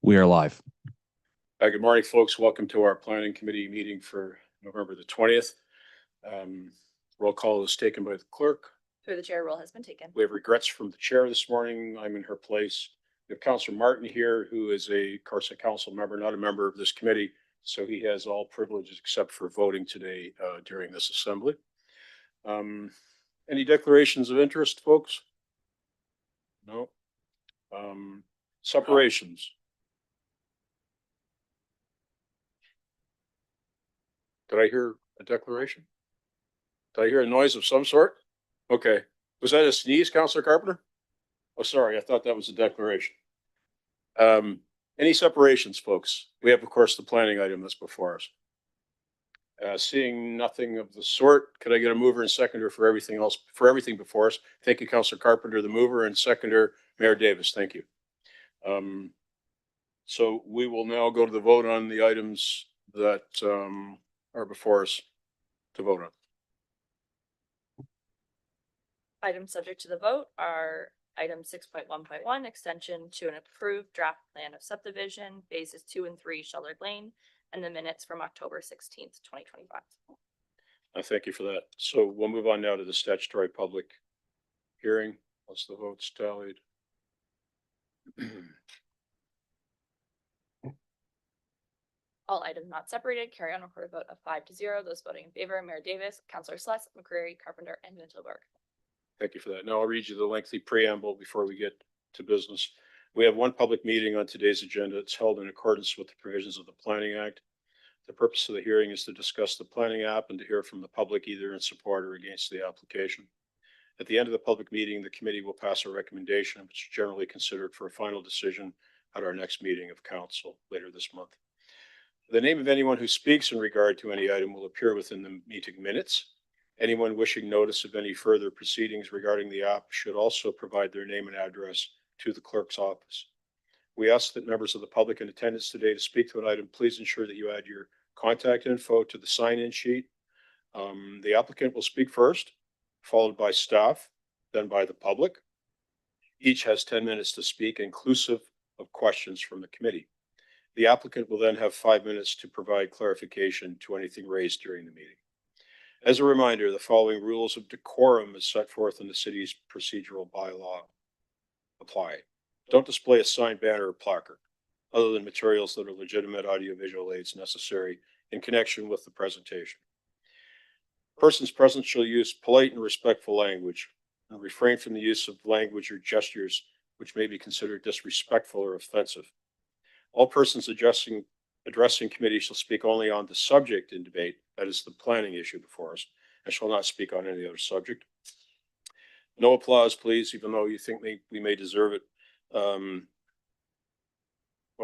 We are live. Good morning, folks. Welcome to our planning committee meeting for November the 20th. Roll call is taken by the clerk. Through the chair, roll has been taken. We have regrets from the chair this morning. I'm in her place. We have Councillor Martin here, who is of course, a council member, not a member of this committee. So he has all privileges except for voting today during this assembly. Any declarations of interest, folks? No. Separations. Did I hear a declaration? Did I hear a noise of some sort? Okay. Was that a sneeze, Councillor Carpenter? Oh, sorry. I thought that was a declaration. Any separations, folks? We have, of course, the planning item that's before us. Seeing nothing of the sort, could I get a mover and seconder for everything else, for everything before us? Thank you, Councillor Carpenter, the mover, and seconder, Mayor Davis. Thank you. So we will now go to the vote on the items that are before us to vote on. Items subject to the vote are item 6.1.1, extension to an approved draft plan of subdivision, phases 2 and 3, Shullard Lane, and the minutes from October 16th, 2025. I thank you for that. So we'll move on now to the statutory public hearing. Once the votes tallied. All items not separated carry on a recorded vote of 5-0. Those voting in favor: Mayor Davis, Councillor Sluss, McCreary, Carpenter, and Mitchellberg. Thank you for that. Now I'll read you the lengthy preamble before we get to business. We have one public meeting on today's agenda. It's held in accordance with the provisions of the Planning Act. The purpose of the hearing is to discuss the planning app and to hear from the public either in support or against the application. At the end of the public meeting, the committee will pass a recommendation, which is generally considered for a final decision at our next meeting of council later this month. The name of anyone who speaks in regard to any item will appear within the meeting minutes. Anyone wishing notice of any further proceedings regarding the app should also provide their name and address to the clerk's office. We ask that members of the public in attendance today to speak to an item, please ensure that you add your contact info to the sign-in sheet. The applicant will speak first, followed by staff, then by the public. Each has 10 minutes to speak, inclusive of questions from the committee. The applicant will then have 5 minutes to provide clarification to anything raised during the meeting. As a reminder, the following rules of decorum as set forth in the city's procedural bylaw apply. Don't display a signed banner or placard, other than materials that are legitimate audiovisual aids necessary in connection with the presentation. Persons present shall use polite and respectful language and refrain from the use of language or gestures which may be considered disrespectful or offensive. All persons addressing committee shall speak only on the subject in debate, that is the planning issue before us, and shall not speak on any other subject. No applause, please, even though you think we may deserve it. What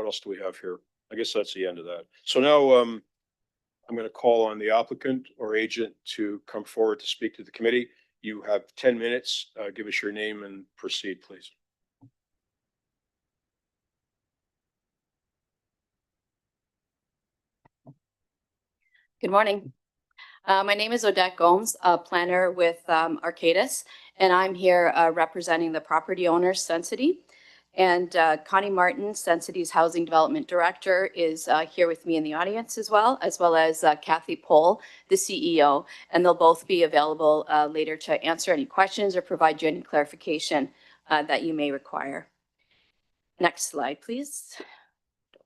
else do we have here? I guess that's the end of that. So now I'm going to call on the applicant or agent to come forward to speak to the committee. You have 10 minutes. Give us your name and proceed, please. Good morning. My name is Odette Gomes, a planner with Arcadis, and I'm here representing the property owners, Sensity. And Connie Martin, Sensity's Housing Development Director, is here with me in the audience as well as Kathy Pohl, the CEO, and they'll both be available later to answer any questions or provide you any clarification that you may require. Next slide, please.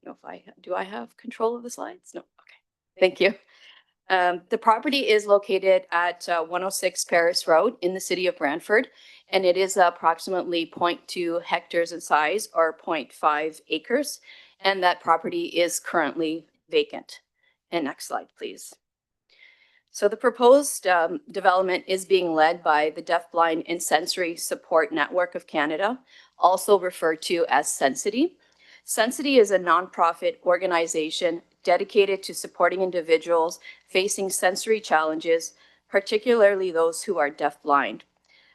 Don't know if do I have control of the slides? No, okay, thank you. The property is located at 106 Paris Road in the city of Brantford, and it is approximately 0.2 hectares in size or 0.5 acres, and that property is currently vacant. And next slide, please. So the proposed development is being led by the Deaf, Blind, and Sensory Support Network of Canada, also referred to as Sensity. Sensity is a nonprofit organization dedicated to supporting individuals facing sensory challenges, particularly those who are deaf-blind.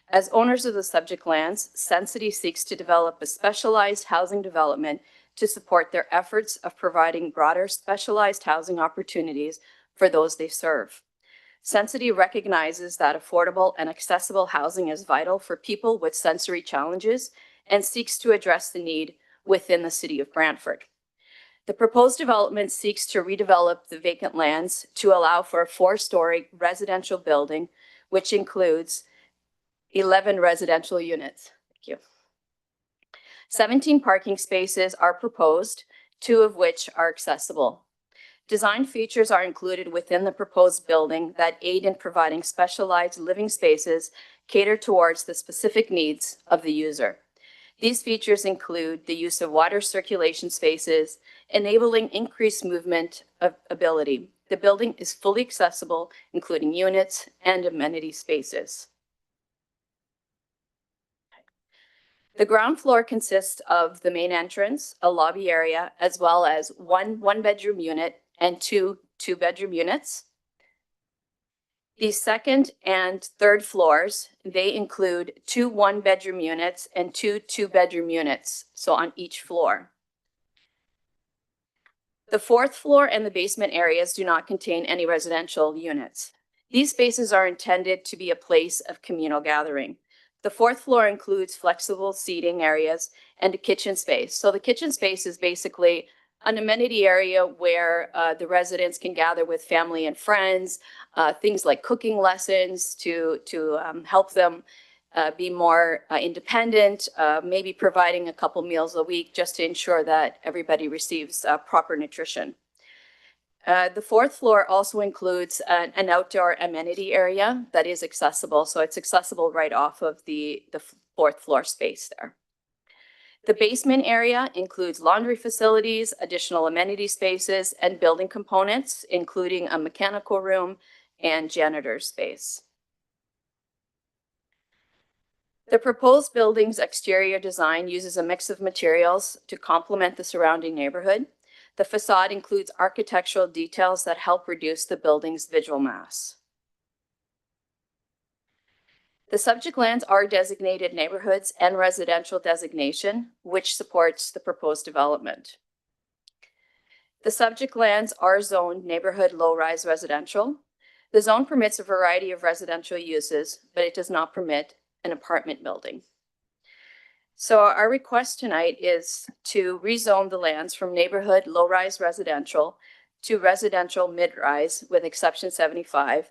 As owners of the subject lands, Sensity seeks to develop a specialized housing development to support their efforts of providing broader specialized housing opportunities for those they serve. Sensity recognizes that affordable and accessible housing is vital for people with sensory challenges and seeks to address the need within the city of Brantford. The proposed development seeks to redevelop the vacant lands to allow for a 4-story residential building, which includes 11 residential units. Thank you. 17 parking spaces are proposed, 2 of which are accessible. Design features are included within the proposed building that aid in providing specialized living spaces catered towards the specific needs of the user. These features include the use of water circulation spaces, enabling increased movement ability. The building is fully accessible, including units and amenity spaces. The ground floor consists of the main entrance, a lobby area, as well as one one-bedroom unit and 2 two-bedroom units. The second and third floors, they include 2 one-bedroom units and 2 two-bedroom units, so on each floor. The 4th floor and the basement areas do not contain any residential units. These spaces are intended to be a place of communal gathering. The 4th floor includes flexible seating areas and a kitchen space. So the kitchen space is basically an amenity area where the residents can gather with family and friends, things like cooking lessons to help them be more independent, maybe providing a couple meals a week just to ensure that everybody receives proper nutrition. The 4th floor also includes an outdoor amenity area that is accessible. So it's accessible right off of the 4th floor space there. The basement area includes laundry facilities, additional amenity spaces, and building components, including a mechanical room and janitor space. The proposed building's exterior design uses a mix of materials to complement the surrounding neighborhood. The facade includes architectural details that help reduce the building's visual mass. The subject lands are designated neighborhoods and residential designation, which supports the proposed development. The subject lands are zoned neighborhood low-rise residential. The zone permits a variety of residential uses, but it does not permit an apartment building. So our request tonight is to rezone the lands from neighborhood low-rise residential to residential mid-rise with exception 75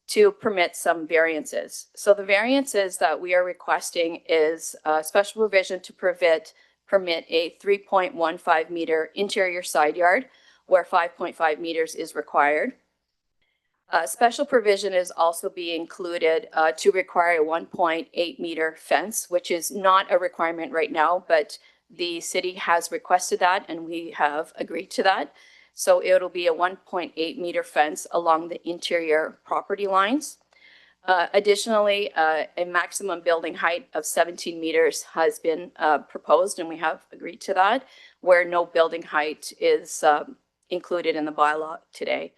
to permit some variances. So the variances that we are requesting is a special provision to permit a 3.15 meter interior side yard where 5.5 meters is required. Special provision is also being included to require a 1.8 meter fence, which is not a requirement right now, but the city has requested that and we have agreed to that. So it'll be a 1.8 meter fence along the interior property lines. Additionally, a maximum building height of 17 meters has been proposed and we have agreed to that, where no building height is included in the bylaw today.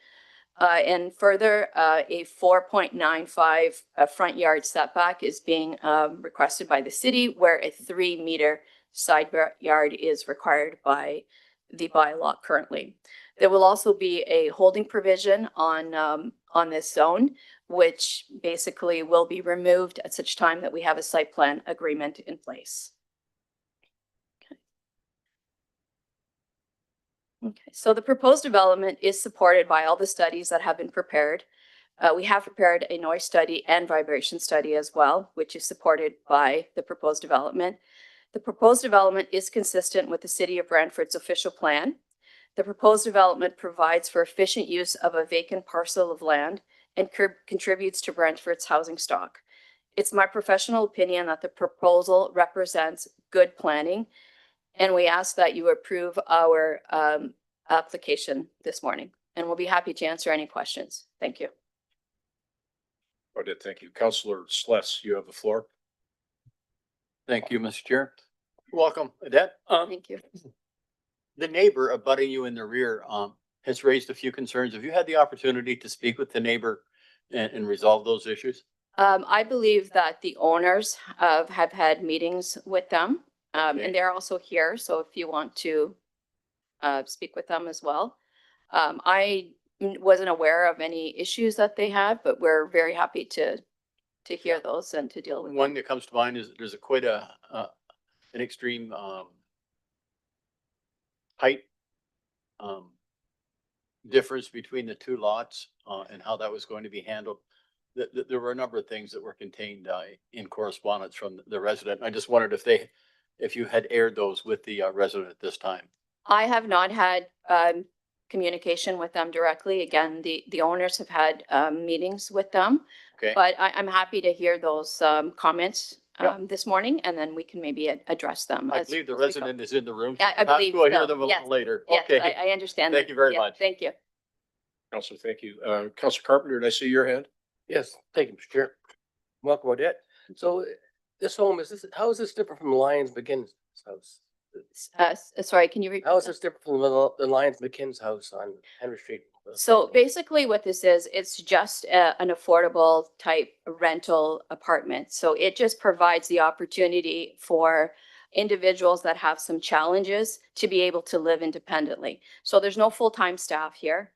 And further, a 4.95 front yard setback is being requested by the city, where a 3 meter side yard is required by the bylaw currently. There will also be a holding provision on this zone, which basically will be removed at such time that we have a site plan agreement in place. Okay, so the proposed development is supported by all the studies that have been prepared. We have prepared a noise study and vibration study as well, which is supported by the proposed development. The proposed development is consistent with the City of Brantford's official plan. The proposed development provides for efficient use of a vacant parcel of land and contributes to Brantford's housing stock. It's my professional opinion that the proposal represents good planning, and we ask that you approve our application this morning, and we'll be happy to answer any questions. Thank you. Odette, thank you. Councillor Sless, you have the floor. Thank you, Mr. Chair. Welcome, Odette. Thank you. The neighbor abutting you in the rear has raised a few concerns. Have you had the opportunity to speak with the neighbor and resolve those issues? I believe that the owners have had meetings with them, Okay. and they're also here. So if you want to speak with them as well. I wasn't aware of any issues that they had, but we're very happy to hear those and to deal with One them. that comes to mind is there's quite an extreme height difference between the two lots, and how that was going to be handled. There were a number of things that were contained, in correspondence from the resident. I just wondered if you had aired those with the, resident at this time. I have not had communication with them directly. Again, the owners have had meetings with them. Okay, But I'm happy to hear those comments Yeah. this morning, and then we can maybe address them. I as- believe the as we go. resident is in the room. I Perhaps believe we'll hear so, them a yes. little later. Yes, Okay, I understand. Thank that. you very Yeah, much. Thank you. Counselor, thank you. Counselor Carpenter, did I see your hand? Yes, thank you, Mr. Chair. Welcome, Odette. So this home, how is this different from Lyons McKinn's house? Sorry, can you repeat? How is that? this different from the Lyons McKinn's house on Henry Street? So basically what this is, it's just an affordable type rental apartment. So it just provides the opportunity for individuals that have some challenges to be able to live independently. So there's no full-time staff here.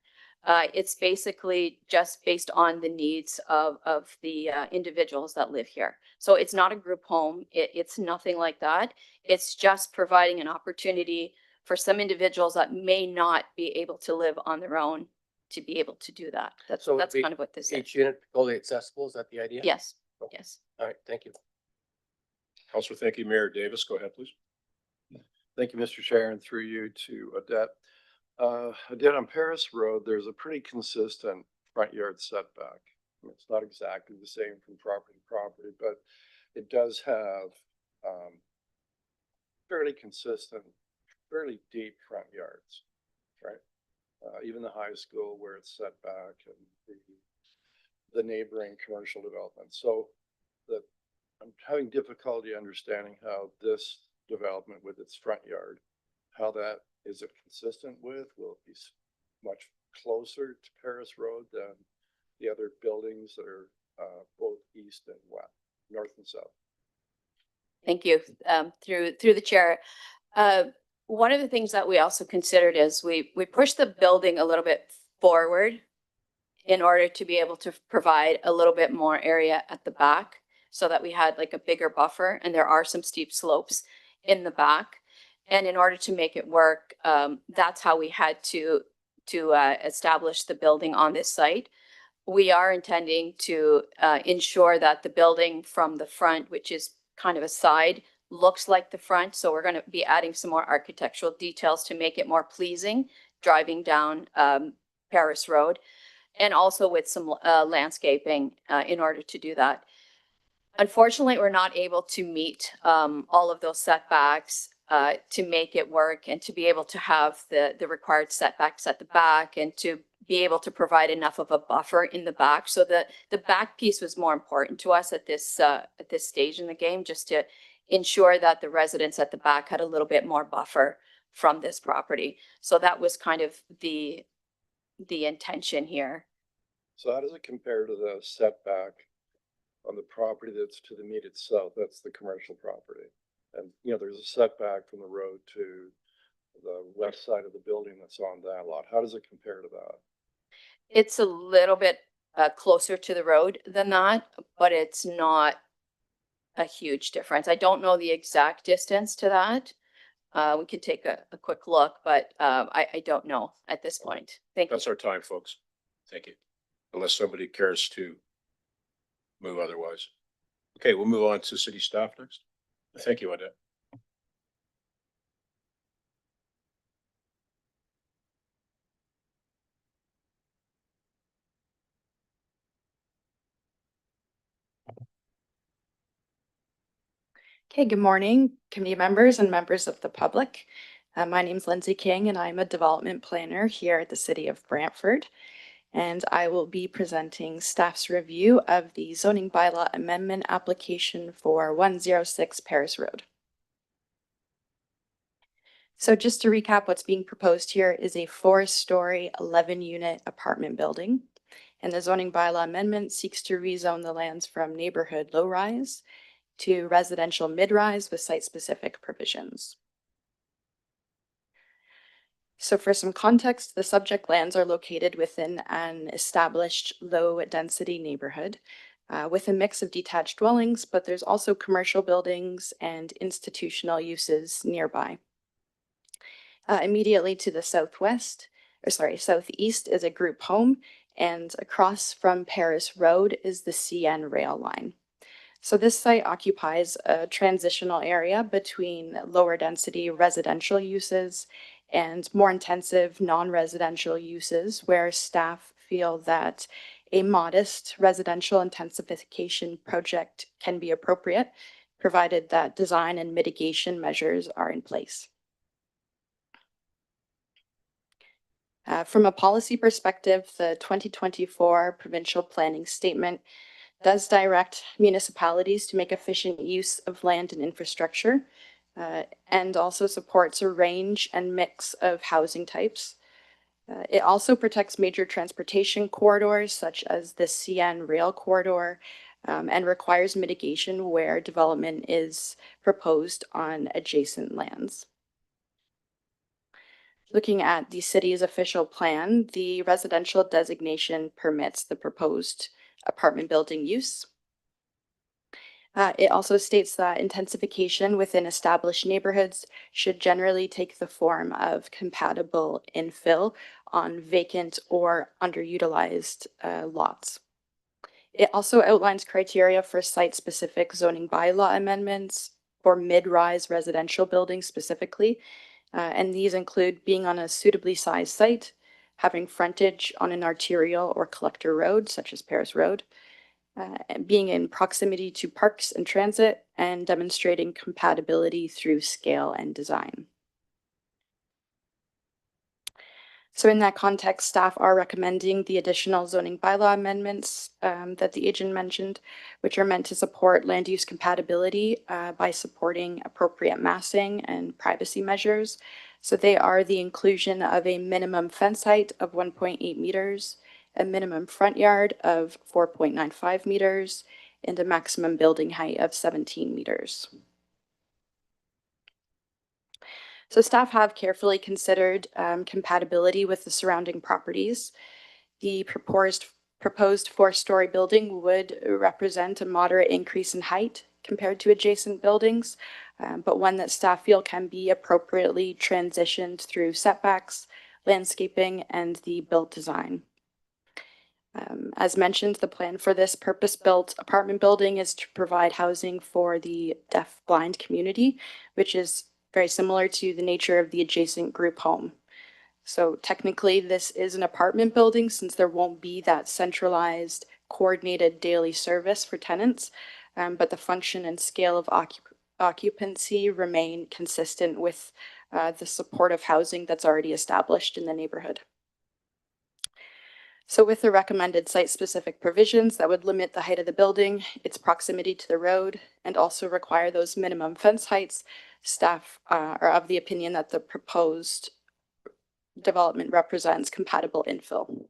It's basically just based on the needs of the individuals that live here. So it's not a group home. It's nothing like that. It's just providing an opportunity for some individuals that may not be able to live on their own to be able to do that. So it'd That's be kind of what this is. Each unit fully accessible, is that the idea? Yes, yes. All right, thank you. Counselor, thank you. Mayor Davis, go ahead, please. Thank you, Mr. Chair, and through you to Odette. Odette, on Paris Road, there's a pretty consistent front yard setback. I mean, it's not exactly the same from property to property, but it does have fairly consistent, fairly deep front yards, right? Even the high school where it's set back and the neighboring commercial development. So I'm having difficulty understanding how this development with its front yard, how that is it consistent with, will it be much closer to Paris Road than the other buildings that are both east and west, north and south? Thank you. Through the chair. One of the things that we also considered is we pushed the building a little bit forward in order to be able to provide a little bit more area at the back so that we had like a bigger buffer, and there are some steep slopes in the back. And in order to make it work, that's how we had to establish the building on this site. We are intending to ensure that the building from the front, which is kind of a side, looks like the front. So we're going to be adding some more architectural details to make it more pleasing driving down Paris Road, and also with some landscaping in order to do that. Unfortunately, we're not able to meet all of those setbacks to make it work and to be able to have the required setbacks at the back and to be able to provide enough of a buffer in the back. So the back piece was more important to us at this stage in the game, just to ensure that the residents at the back had a little bit more buffer from this property. So that was kind of the intention here. So how does it compare to the setback on the property that's to the immediate south? That's the commercial property. And, there's a setback from the road to the west side of the building that's on that lot. How does it compare to that? It's a little bit closer to the road than that, but it's not a huge difference. I don't know the exact distance to that. We could take a quick look, but I don't know at this point. Thank you. That's our time, folks. Thank you. Unless somebody cares to move otherwise. Okay, we'll move on to city staff next. Thank you, Odette. Okay, good morning, committee members and members of the public. My name is Lindsay King and I'm a development planner here at the City of Brantford. And I will be presenting staff's review of the zoning bylaw amendment application for 106 Paris Road. So just to recap, what's being proposed here is a 4-story, 11-unit apartment building. And the zoning bylaw amendment seeks to rezone the lands from neighborhood low-rise to residential mid-rise with site-specific provisions. So for some context, the subject lands are located within an established low-density neighborhood with a mix of detached dwellings, but there's also commercial buildings and institutional uses nearby. Immediately to the southeast is a group home, and across from Paris Road is the CN rail line. So this site occupies a transitional area between lower density residential uses and more intensive non-residential uses where staff feel that a modest residential intensification project can be appropriate, provided that design and mitigation measures are in place. From a policy perspective, the 2024 provincial planning statement does direct municipalities to make efficient use of land and infrastructure, and also supports a range and mix of housing types. It also protects major transportation corridors such as the CN rail corridor, and requires mitigation where development is proposed on adjacent lands. Looking at the city's official plan, the residential designation permits the proposed apartment building use. It also states that intensification within established neighborhoods should generally take the form of compatible infill on vacant or underutilized lots. It also outlines criteria for site-specific zoning bylaw amendments for mid-rise residential buildings specifically, and these include being on a suitably sized site, having frontage on an arterial or collector road, such as Paris Road, being in proximity to parks and transit, and demonstrating compatibility through scale and design. So in that context, staff are recommending the additional zoning bylaw amendments that the agent mentioned, which are meant to support land use compatibility by supporting appropriate massing and privacy measures. So they are the inclusion of a minimum fence height of 1.8 meters, a minimum front yard of 4.95 meters, and a maximum building height of 17 meters. So staff have carefully considered compatibility with the surrounding properties. The proposed four-story building would represent a moderate increase in height compared to adjacent buildings, but one that staff feel can be appropriately transitioned through setbacks, landscaping, and the built design. As mentioned, the plan for this purpose-built apartment building is to provide housing for the deaf-blind community, which is very similar to the nature of the adjacent group home. So technically, this is an apartment building since there won't be that centralized, coordinated daily service for tenants, but the function and scale of occupancy remain consistent with the supportive housing that's already established in the neighborhood. So with the recommended site-specific provisions that would limit the height of the building, its proximity to the road, and also require those minimum fence heights, staff are of the opinion that the proposed development represents compatible infill.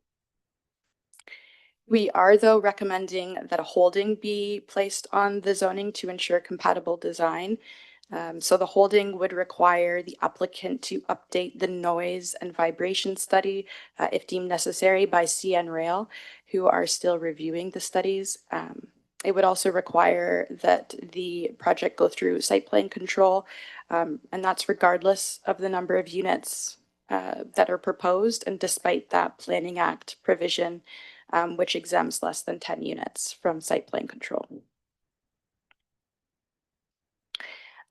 We are, though, recommending that a holding be placed on the zoning to ensure compatible design. So the holding would require the applicant to update the noise and vibration study if deemed necessary by CN Rail, who are still reviewing the studies. It would also require that the project go through site plan control, and that's regardless of the number of units that are proposed, and despite that Planning Act provision, which exempts less than 10 units from site plan control.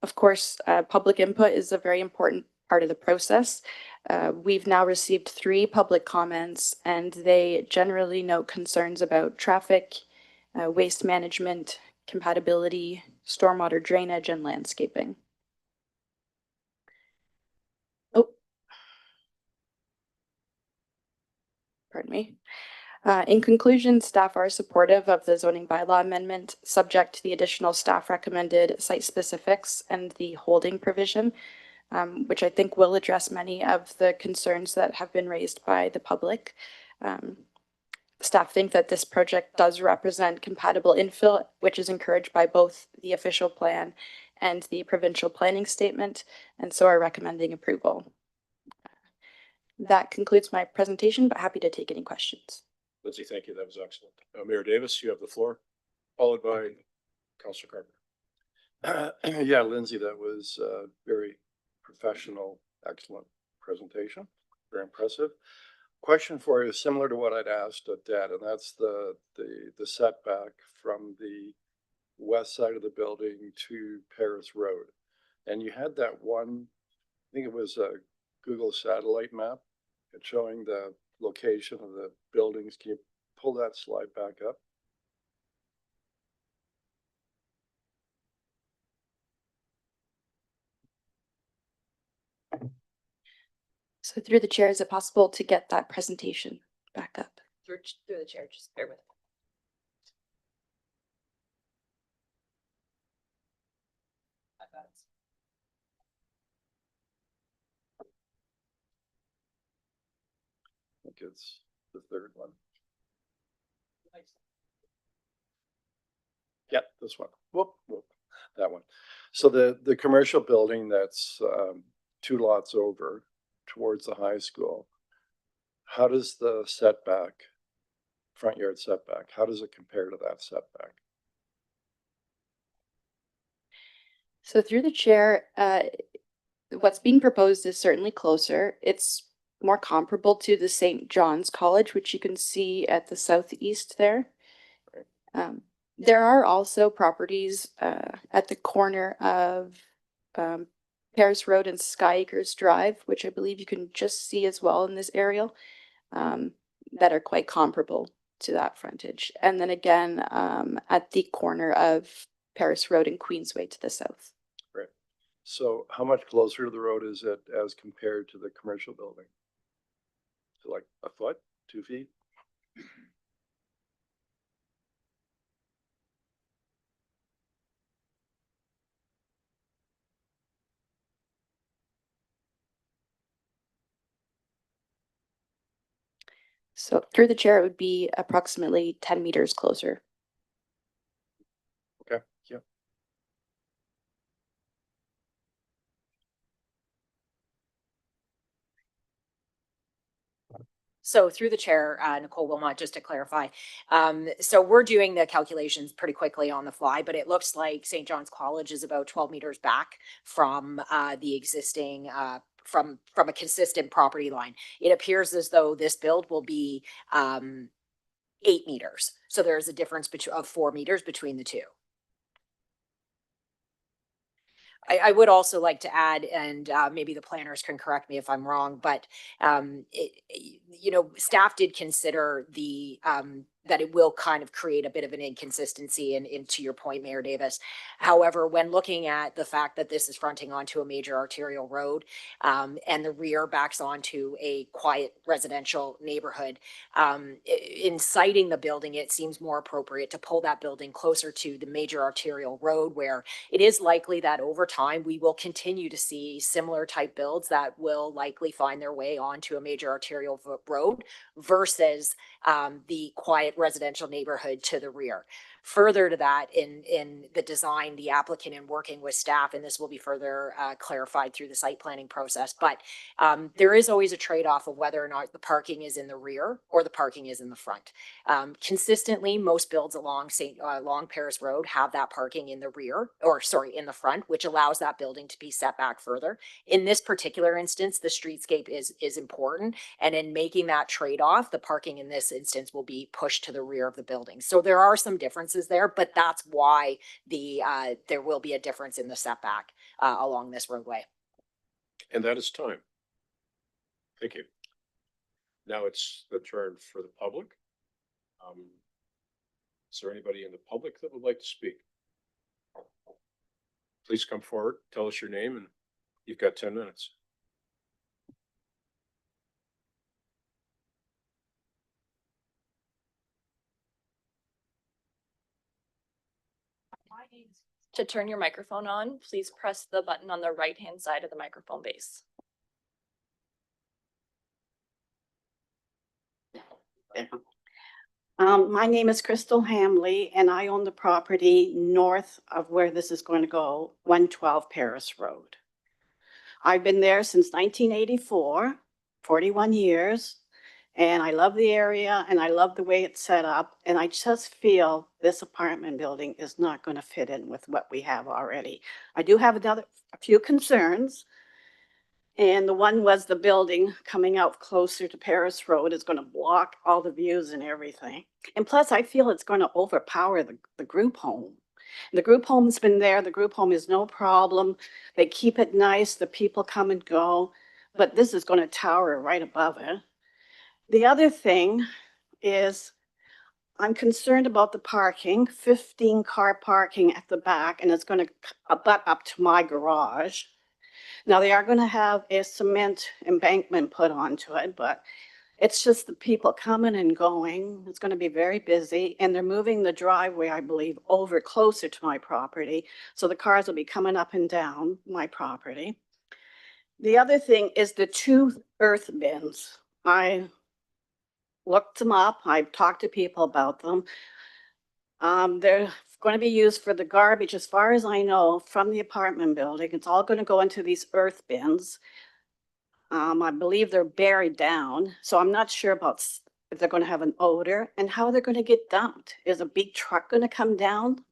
Of course, public input is a very important part of the process. We've now received 3 public comments, and they generally note concerns about traffic, waste management, compatibility, stormwater drainage, and landscaping. Oh, pardon me. In conclusion, staff are supportive of the zoning bylaw amendment, subject to the additional staff recommended site specifics and the holding provision, which I think will address many of the concerns that have been raised by the public. Staff think that this project does represent compatible infill, which is encouraged by both the official plan and the provincial planning statement, and so are recommending approval. That concludes my presentation, but happy to take any questions. Lindsay, thank you. That was excellent. Mayor Davis, you have the floor, followed by Councilor Carpenter. Yeah, Lindsay, that was very professional, excellent presentation. Very impressive. Question for you, similar to what I'd asked Odette, and that's the setback from the west side of the building to Paris Road. And you had that one, I think it was a Google satellite map showing the location of the buildings. Can you pull that slide back up? So through the chair, is it possible to get that presentation back up? Through the chair, just bear with me. I think it's the third one. Yep, this one. Whoop, that one. So the commercial building that's 2 lots over towards the high school, how does the setback, front yard setback, how does it compare to that setback? So through the chair, what's being proposed is certainly closer. It's more comparable to the St. John's College, which you can see at the southeast there. There are also properties at the corner of Paris Road and Sky Acres Drive, which I believe you can just see as well in this aerial, that are quite comparable to that frontage. And then again, at the corner of Paris Road and Queensway to the south. Right. So how much closer to the road is it as compared to the commercial building? So like a foot, 2 feet? So through the chair, it would be approximately 10 meters closer. Okay, yeah. So through the chair, Nicole Wilmot, just to clarify. So we're doing the calculations pretty quickly on the fly, but it looks like St. John's College is about 12 meters back from the existing, from a consistent property line. It appears as though this build will be 8 meters. So there's a difference of 4 meters between the two. I would also like to add, and maybe the planners can correct me if I'm wrong, but staff did consider that it will kind of create a bit of an inconsistency, and to your point, Mayor Davis. However, when looking at the fact that this is fronting onto a major arterial road, and the rear backs onto a quiet residential neighborhood, in siting the building, it seems more appropriate to pull that building closer to the major arterial road, where it is likely that over time we will continue to see similar type builds that will likely find their way onto a major arterial road versus the quiet residential neighborhood to the rear. Further to that, in the design, the applicant in working with staff, and this will be further clarified through the site planning process, but there is always a trade-off of whether or not the parking is in the rear or the parking is in the front. Consistently, most builds along Paris Road have that parking in the rear, in the front, which allows that building to be set back further. In this particular instance, the streetscape is important, and in making that trade-off, the parking in this instance will be pushed to the rear of the building. So there are some differences there, but that's why there will be a difference in the setback along this roadway. And that is time. Thank you. Now it's the turn for the public. Is there anybody in the public that would like to speak? Please come forward, tell us your name, and you've got 10 minutes. To turn your microphone on, please press the button on the right-hand side of the microphone base. My name is Crystal Hamley, and I own the property north of where this is going to go, 112 Paris Road. I've been there since 1984, 41 years, and I love the area and I love the way it's set up. And I just feel this apartment building is not going to fit in with what we have already. I do have a few concerns. And the one was the building coming out closer to Paris Road is gonna block all the views and everything. And plus, I feel it's gonna overpower the group home. The group home's been there, the group home is no problem. They keep it nice, the people come and go, but this is gonna tower right above it. The other thing is I'm concerned about the parking, 15-car parking at the back, and it's gonna butt up to my garage. Now, they are gonna have a cement embankment put onto it, but it's just the people coming and going. It's gonna be very busy, and they're moving the driveway, I believe, over closer to my property. So the cars will be coming up and down my property. The other thing is the 2 earth bins. I looked them up. I've talked to people about them. They're going to be used for the garbage, as far as I know, from the apartment building. It's all going to go into these earth bins. I believe they're buried down, so I'm not sure about if they're going to have an odor and how they're going to get dumped. Is a big truck going to come down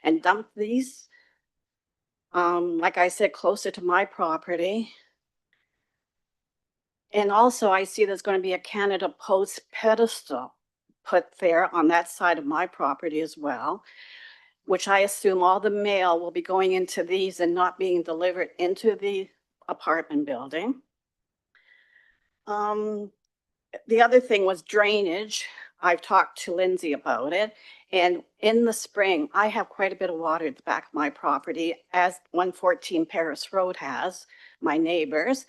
and dump these? Like I said, closer to my property. And also, I see there's going to be a Canada Post pedestal put there on that side of my property as well, which I assume all the mail will be going into these and not being delivered into the apartment building. The other thing was drainage. I've talked to Lindsay about it. And in the spring, I have quite a bit of water at the back of my property, as 114 Paris Road has, my neighbors.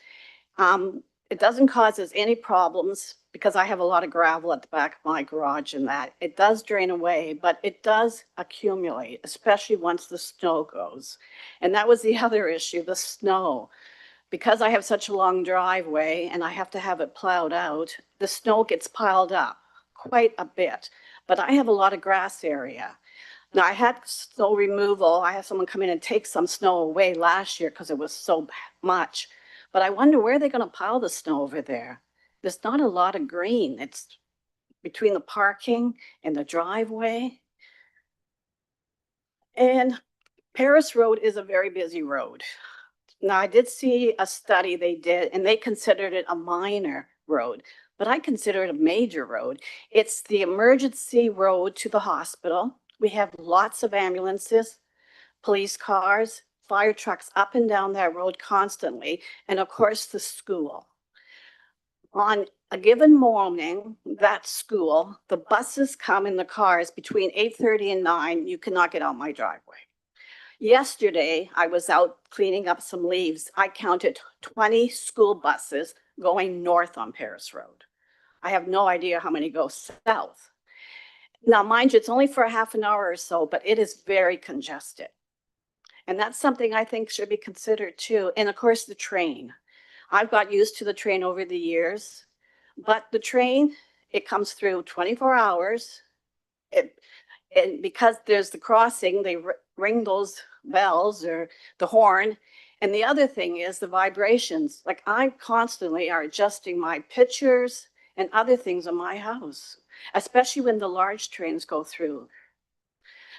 It doesn't cause us any problems because I have a lot of gravel at the back of my garage and that. It does drain away, but it does accumulate, especially once the snow goes. And that was the other issue, the snow. Because I have such a long driveway and I have to have it plowed out, the snow gets piled up quite a bit. But I have a lot of grass area. Now, I had snow removal. I had someone come in and take some snow away last year because it was so much. But I wonder where they're going to pile the snow over there. There's not a lot of green. It's between the parking and the driveway. And Paris Road is a very busy road. Now, I did see a study they did, and they considered it a minor road, but I consider it a major road. It's the emergency road to the hospital. We have lots of ambulances, police cars, fire trucks up and down that road constantly, and of course the school. On a given morning, that school, the buses come in the cars between 8:30 and 9. You cannot get out my driveway. Yesterday, I was out cleaning up some leaves. I counted 20 school buses going north on Paris Road. I have no idea how many go south. Now, mind you, it's only for a half an hour or so, but it is very congested. And that's something I think should be considered too. And of course, the train. I've got used to the train over the years, but the train, it comes through 24 hours. And because there's the crossing, they ring those bells or the horn. And the other thing is the vibrations. Like I constantly are adjusting my pictures and other things on my house, especially when the large trains go through.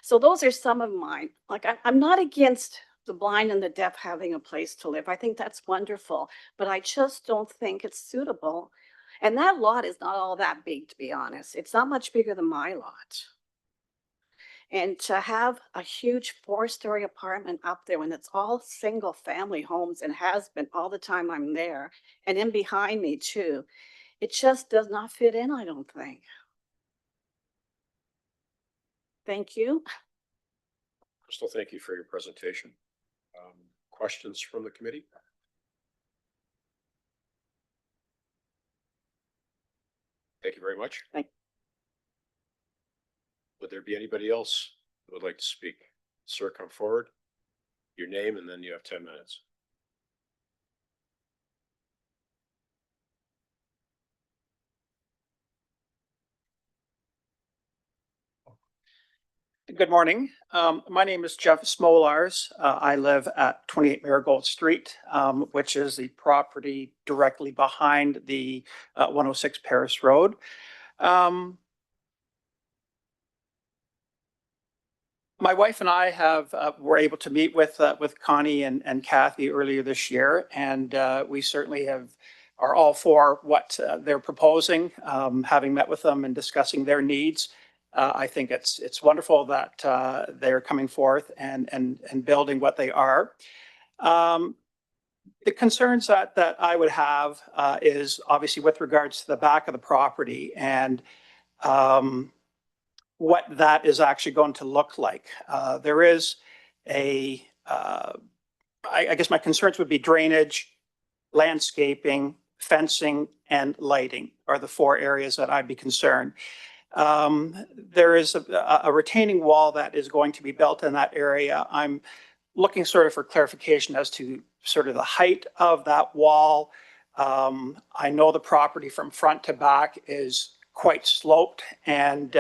So those are some of mine. Like I'm not against the blind and the deaf having a place to live. I think that's wonderful, but I just don't think it's suitable. And that lot is not all that big, to be honest. It's not much bigger than my lot. And to have a huge 4-story apartment up there when it's all single family homes and has been all the time I'm there, and in behind me too, it just does not fit in, I don't think. Thank you. Crystal, thank you for your presentation. Questions from the committee? Thank you very much. Thank- Would there be anybody else who would like to speak? Sir, come forward. Your name, and then you have 10 minutes. Good morning. My name is Jeff Smolars. I live at 28 Marigold Street, which is the property directly behind the 106 Paris Road. My wife and I were able to meet with Connie and Kathy earlier this year, and we certainly are all for what they're proposing, having met with them and discussing their needs. I think it's wonderful that they're coming forth and building what they are. The concerns that I would have is obviously with regards to the back of the property and what that is actually going to look like. There is I guess my concerns would be drainage, landscaping, fencing, and lighting are the four areas that I'd be concerned. There is a retaining wall that is going to be built in that area. I'm looking sort of for clarification as to sort of the height of that wall. I know the property from front to back is quite sloped, and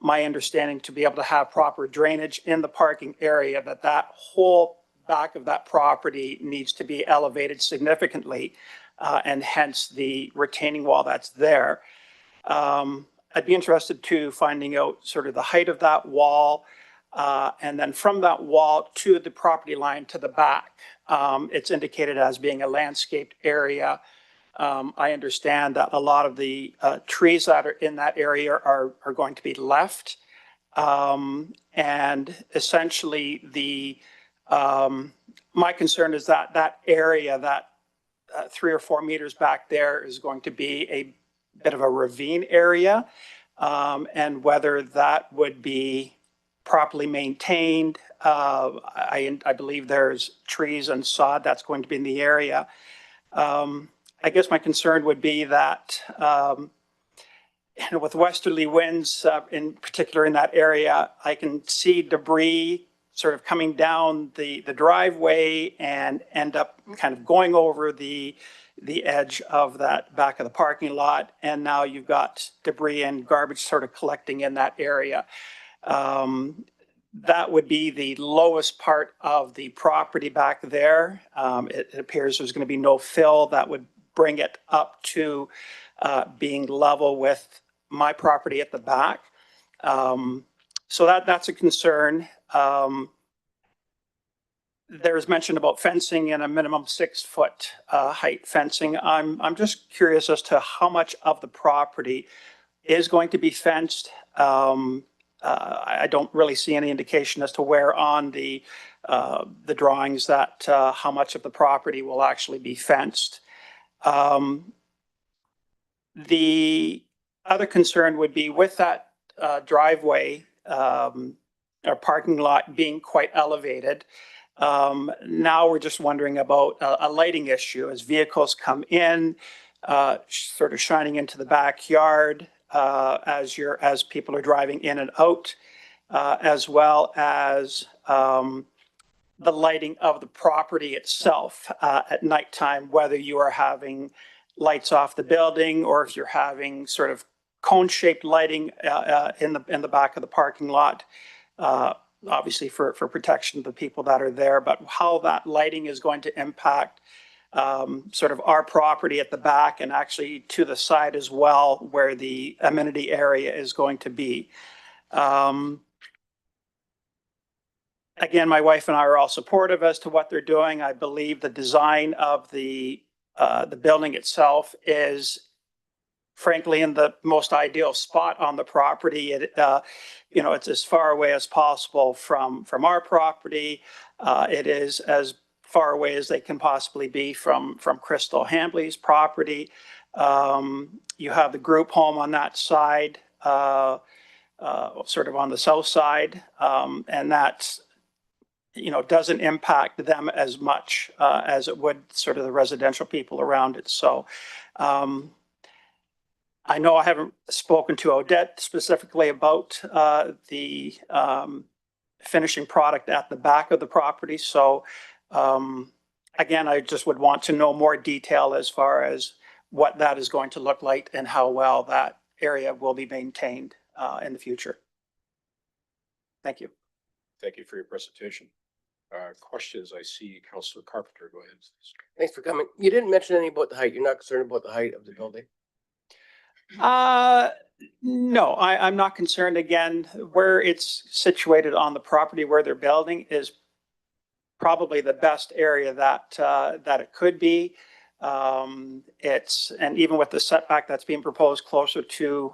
my understanding to be able to have proper drainage in the parking area, that whole back of that property needs to be elevated significantly, and hence the retaining wall that's there. I'd be interested to finding out sort of the height of that wall, and then from that wall to the property line to the back. It's indicated as being a landscaped area. I understand that a lot of the trees that are in that area are going to be left. And essentially my concern is that that area, that 3 or 4 meters back there is going to be a bit of a ravine area. And whether that would be properly maintained. I believe there's trees and sod that's going to be in the area. I guess my concern would be that with westerly winds, in particular in that area, I can see debris sort of coming down the driveway and end up kind of going over the edge of that back of the parking lot. And now you've got debris and garbage sort of collecting in that area. That would be the lowest part of the property back there. It appears there's going to be no fill that would bring it up to being level with my property at the back. So that's a concern. There's mention about fencing and a minimum 6 foot height fencing. I'm just curious as to how much of the property is going to be fenced. I don't really see any indication as to where on the drawings that how much of the property will actually be fenced. The other concern would be with that driveway or parking lot being quite elevated. Now we're just wondering about a lighting issue as vehicles come in, sort of shining into the backyard as people are driving in and out, as well as the lighting of the property itself at nighttime, whether you are having lights off the building or if you're having sort of cone-shaped lighting in the back of the parking lot. Obviously for protection of the people that are there, but how that lighting is going to impact sort of our property at the back and actually to the side as well, where the amenity area is going to be. Again, my wife and I are all supportive as to what they're doing. I believe the design of the building itself is frankly in the most ideal spot on the property. It's as far away as possible from our property. It is as far away as they can possibly be from Crystal Hambley's property. You have the group home on that side, sort of on the south side, and that's doesn't impact them as much as it would sort of the residential people around it. So I know I haven't spoken to Odette specifically about the finishing product at the back of the property. So again, I just would want to know more detail as far as what that is going to look like and how well that area will be maintained in the future. Thank you. Thank you for your presentation. Questions? I see Councilor Carpenter. Go ahead. Thanks for coming. You didn't mention anything about the height. You're not concerned about the height of the building? No, I'm not concerned. Again, where it's situated on the property where they're building is probably the best area that it could be. And even with the setback that's being proposed closer to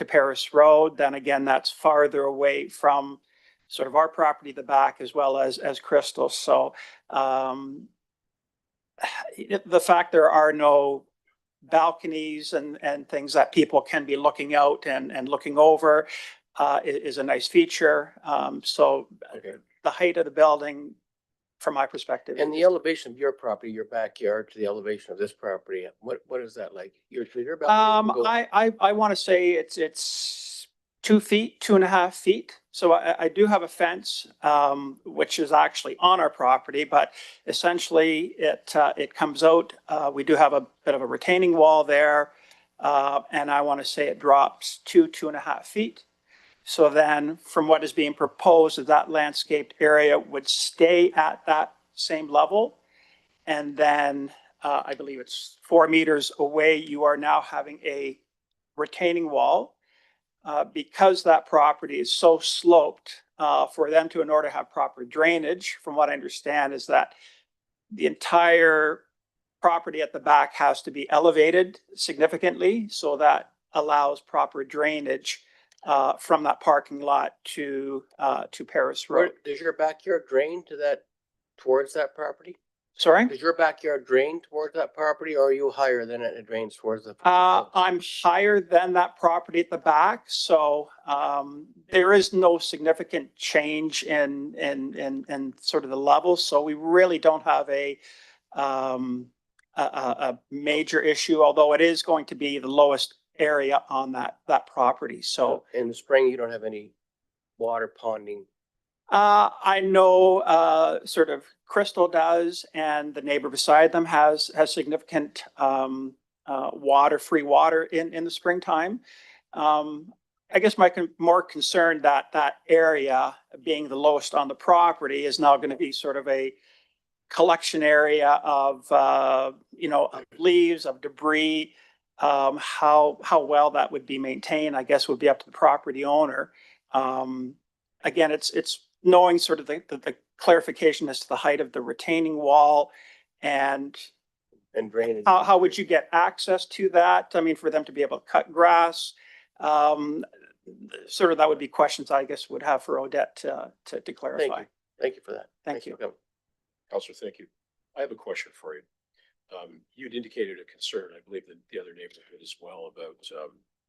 Paris Road, then again, that's farther away from sort of our property, the back, as well as Crystal. So the fact there are no balconies and things that people can be looking out and looking over is a nice feature. So Okay. the height of the building, from my perspective. And the is- elevation of your property, your backyard to the elevation of this property, what is that like? Your balcony can go- I want to say it's 2 feet, 2.5 feet. So I do have a fence, which is actually on our property, but essentially it comes out. We do have a bit of a retaining wall there. And I want to say it drops 2.5 feet. So then from what is being proposed, is that landscaped area would stay at that same level. And then I believe it's 4 meters away, you are now having a retaining wall. Because that property is so sloped, for them to, in order to have proper drainage, from what I understand, is that the entire property at the back has to be elevated significantly, so that allows proper drainage from that parking lot to Paris Where, Road. does your backyard drain to that, towards that property? Sorry? Does your backyard drain towards that property, or are you higher than it drains towards the? I'm higher than that property at the back, so there is no significant change in sort of the levels. So we really don't have a major issue, although it is going to be the lowest area on that property. So In the spring, you don't have any water ponding. I know sort of Crystal does, and the neighbor beside them has significant free water in the springtime. I guess more concerned that area being the lowest on the property is now going to be sort of a collection area of of leaves, of debris. How well that would be maintained, I guess, would be up to the property owner. Again, it's knowing sort of the clarification as to the height of the retaining wall and Drainage. how would you get access to that? I mean, for them to be able to cut grass. Sort of that would be questions I guess would have for Odette to clarify. Thank you for that. Thank you. for coming. Counselor, thank you. I have a question for you. You'd indicated a concern, I believe that the other neighbors did as well, about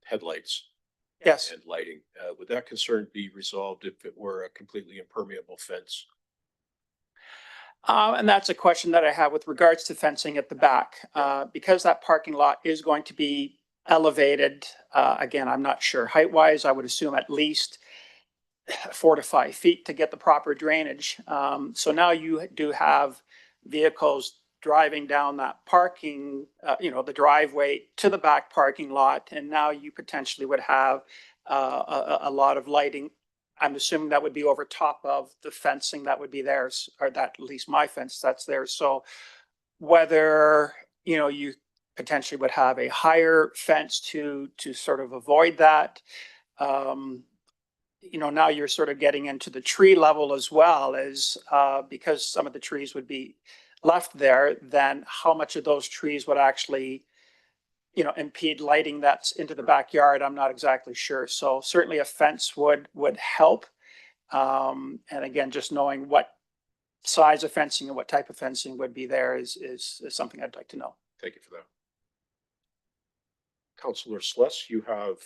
headlights Yes. and lighting. Would that concern be resolved if it were a completely impermeable fence? And that's a question that I have with regards to fencing at the back. Because that parking lot is going to be elevated, again, I'm not sure height wise, I would assume at least 4 to 5 feet to get the proper drainage. So now you do have vehicles driving down that parking, the driveway to the back parking lot. And now you potentially would have a lot of lighting. I'm assuming that would be over top of the fencing that would be there, or that, at least my fence that's there. So whether, you potentially would have a higher fence to sort of avoid that. Now you're sort of getting into the tree level as well, as because some of the trees would be left there, then how much of those trees would actually impede lighting that's into the backyard, I'm not exactly sure. So certainly a fence would help. And again, just knowing what size of fencing and what type of fencing would be there is something I'd like to know. Thank you for that. Counselor Sluss, you have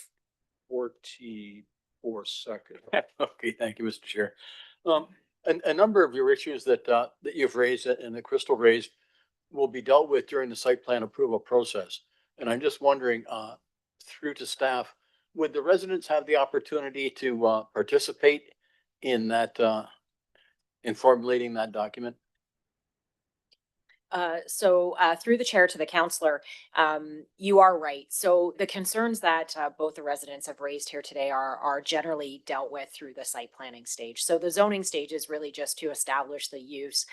44 seconds. Okay, thank you, Mr. Chair. A number of your issues that you've raised and that Crystal raised will be dealt with during the site plan approval process. And I'm just wondering, through to staff, would the residents have the opportunity to participate in that, in formulating that document? Through the chair to the counselor, you are right. So the concerns that both the residents have raised here today are generally dealt with through the site planning stage. So the zoning stage is really just to establish the use.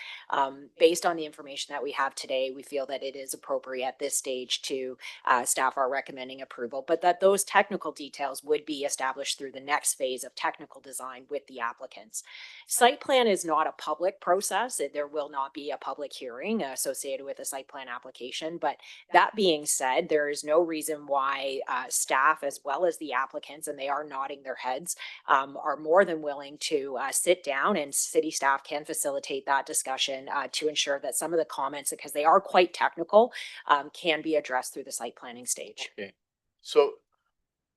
Based on the information that we have today, we feel that it is appropriate at this stage to staff are recommending approval, but that those technical details would be established through the next phase of technical design with the applicants. Site plan is not a public process. There will not be a public hearing associated with a site plan application. But that being said, there is no reason why staff as well as the applicants, and they are nodding their heads, are more than willing to sit down, and city staff can facilitate that discussion to ensure that some of the comments, because they are quite technical, can be addressed through the site planning stage. Okay, so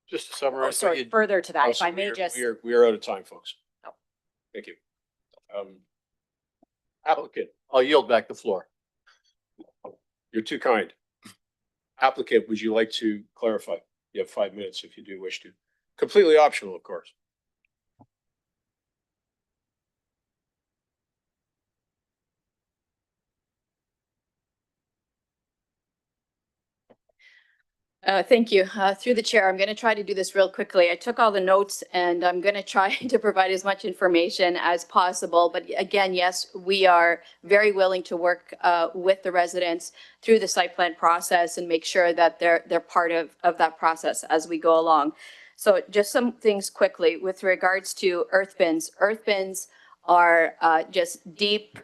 just to Oh, summarize. what sorry, you- further to that, if I Council, may just. We are out of time, folks. Oh. Thank you. Applicant, I'll yield back the floor. you're too kind. Applicant, would you like to clarify? You have 5 minutes if you do wish to. Completely optional, of course. Thank you. Through the chair, I'm going to try to do this real quickly. I took all the notes and I'm going to try to provide as much information as possible. But again, yes, we are very willing to work with the residents through the site plan process and make sure that they're part of that process as we go along. So just some things quickly with regards to earth bins. Earth bins are just deep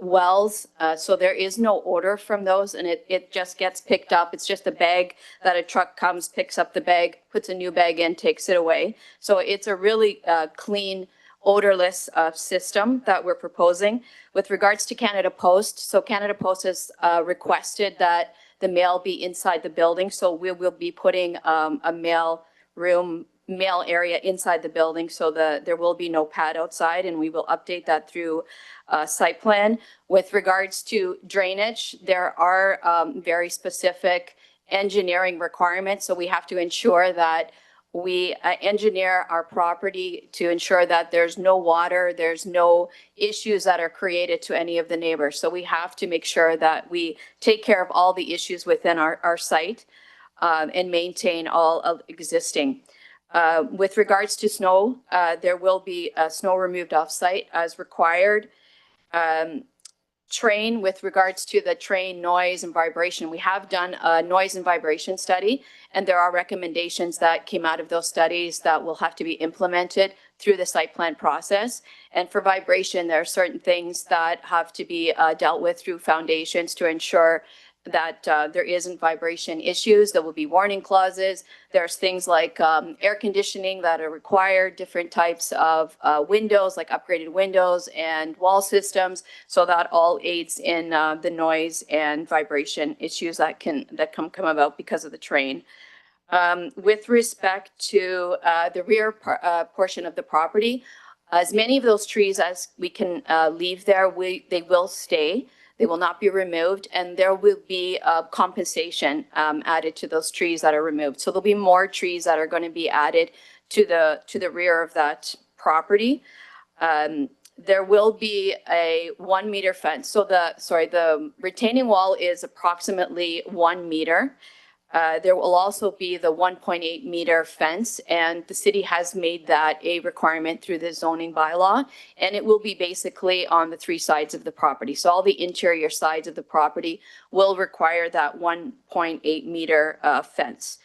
wells. So there is no order from those, and it just gets picked up. It's just a bag that a truck comes, picks up the bag, puts a new bag in, takes it away. So it's a really clean, odorless system that we're proposing. With regards to Canada Post, so Canada Post has requested that the mail be inside the building. So we will be putting a mail area inside the building, so there will be no pad outside, and we will update that through site plan. With regards to drainage, there are very specific engineering requirements, so we have to ensure that we engineer our property to ensure that there's no water, there's no issues that are created to any of the neighbors. So we have to make sure that we take care of all the issues within our site and maintain all of existing. With regards to snow, there will be snow removed off-site as required. Train, with regards to the train noise and vibration, we have done a noise and vibration study, and there are recommendations that came out of those studies that will have to be implemented through the site plan process. And for vibration, there are certain things that have to be dealt with through foundations to ensure that there isn't vibration issues. There will be warning clauses. There's things like air conditioning that are required, different types of windows, like upgraded windows and wall systems. So that all aids in the noise and vibration issues that come about because of the train. With respect to the rear portion of the property, as many of those trees as we can leave there, they will stay. They will not be removed, and there will be compensation added to those trees that are removed. So there'll be more trees that are going to be added to the rear of that property. There will be a 1 meter fence. So the retaining wall is approximately 1 meter. There will also be the 1.8 meter fence, and the city has made that a requirement through the zoning bylaw, and it will be basically on the 3 sides of the property. So all the interior sides of the property will require that 1.8 meter fence.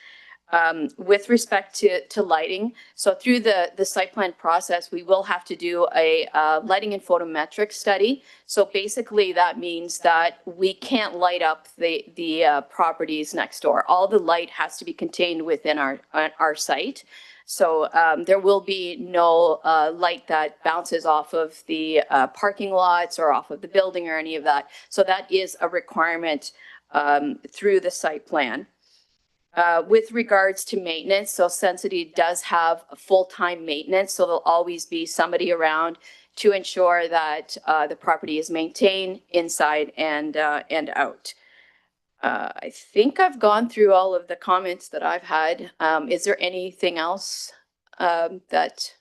With respect to lighting, so through the site plan process, we will have to do a lighting and photometric study. So basically that means that we can't light up the properties next door. All the light has to be contained within our site. So there will be no light that bounces off of the parking lots or off of the building or any of that. So that is a requirement through the site plan. With regards to maintenance, so Sensity does have a full-time maintenance, so there'll always be somebody around to ensure that the property is maintained inside and out. I think I've gone through all of the comments that I've had. Is there anything else that